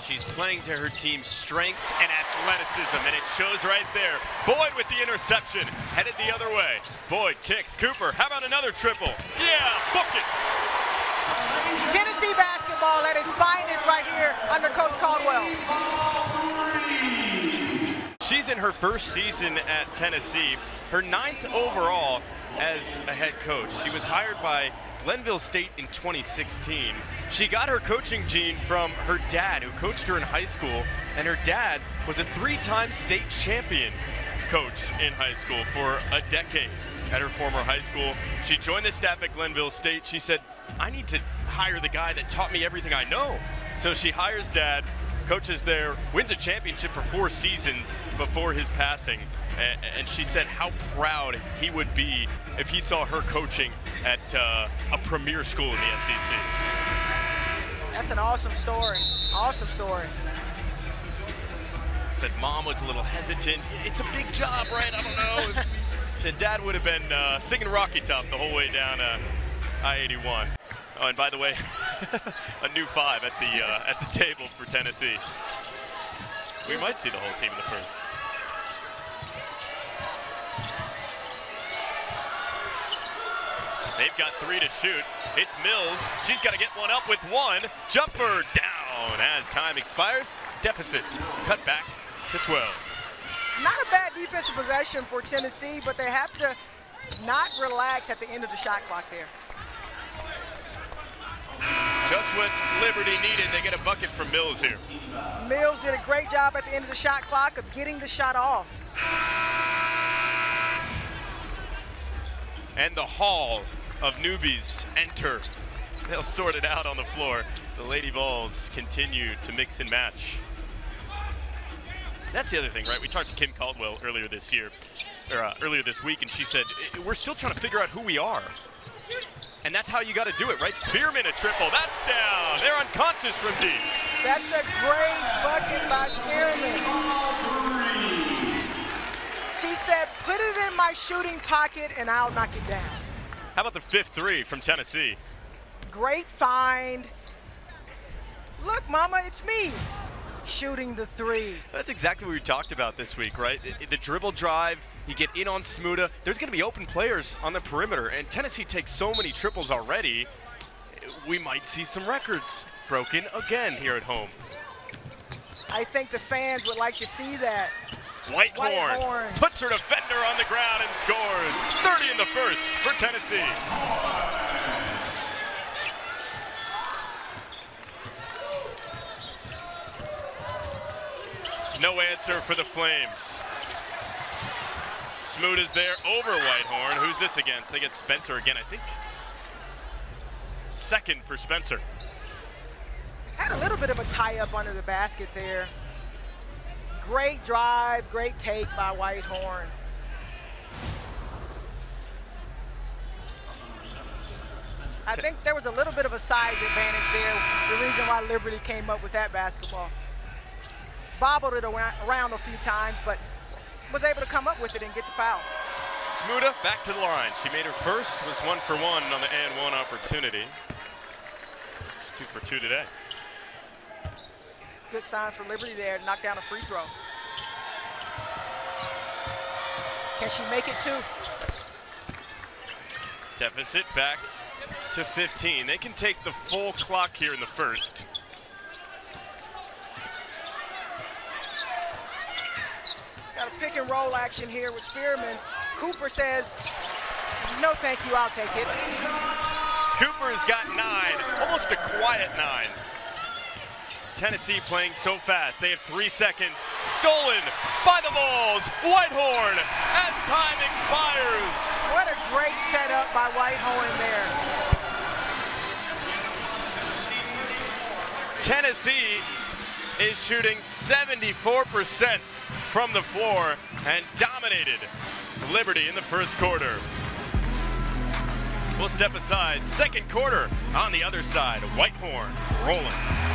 She's playing to her team's strengths and athleticism, and it shows right there. Boyd with the interception, headed the other way. Boyd kicks. Cooper, how about another triple? Yeah, book it. Tennessee basketball at its finest right here under Coach Caldwell. She's in her first season at Tennessee, her 9th overall as a head coach. She was hired by Glenville State in 2016. She got her coaching gene from her dad, who coached her in high school, and her dad was a 3-time state champion coach in high school for a decade at her former high school. She joined the staff at Glenville State. She said, I need to hire the guy that taught me everything I know. So she hires dad, coaches there, wins a championship for 4 seasons before his passing. And she said how proud he would be if he saw her coaching at a premier school in the SEC. That's an awesome story. Awesome story. Said mom was a little hesitant. It's a big job, right? I don't know. Said dad would have been singing Rocky Top the whole way down I-81. Oh, and by the way, a new 5 at the table for Tennessee. We might see the whole team in the first. They've got 3 to shoot. It's Mills. She's got to get one up with 1. Jumper down as time expires. Deficit cut back to 12. Not a bad defensive possession for Tennessee, but they have to not relax at the end of the shot clock there. Just what Liberty needed. They get a bucket from Mills here. Mills did a great job at the end of the shot clock of getting the shot off. And the hall of newbies enter. They'll sort it out on the floor. The Lady Vols continue to mix and match. That's the other thing, right? We talked to Kim Caldwell earlier this year, or earlier this week, and she said, we're still trying to figure out who we are. And that's how you got to do it, right? Spearman a triple. That's down. They're unconscious from deep. That's a great bucket by Spearman. She said, put it in my shooting pocket and I'll knock it down. How about the 5th 3 from Tennessee? Great find. Look, Mama, it's me shooting the 3. That's exactly what we talked about this week, right? The dribble drive, you get in on Smuda. There's going to be open players on the perimeter, and Tennessee takes so many triples already, we might see some records broken again here at home. I think the fans would like to see that. Whitehorn puts her defender on the ground and scores. 30 in the first for Tennessee. No answer for the Flames. Smoot is there over Whitehorn. Who's this against? They get Spencer again, I think. 2nd for Spencer. Had a little bit of a tie-up under the basket there. Great drive, great take by Whitehorn. I think there was a little bit of a size advantage there, the reason why Liberty came up with that basketball. Bobbled it around a few times, but was able to come up with it and get the foul. Smuda back to the line. She made her first, was 1 for 1 on the and 1 opportunity. She's 2 for 2 today. Good sign for Liberty there to knock down a free throw. Can she make it 2? Deficit back to 15. They can take the full clock here in the first. Got a pick and roll action here with Spearman. Cooper says, no thank you, I'll take it. Cooper's got 9, almost a quiet 9. Tennessee playing so fast. They have 3 seconds. Stolen by the Vols. Whitehorn as time expires. What a great setup by Whitehorn there. Tennessee is shooting 74% from the floor and dominated Liberty in the first quarter. We'll step aside. Second quarter on the other side. Whitehorn rolling.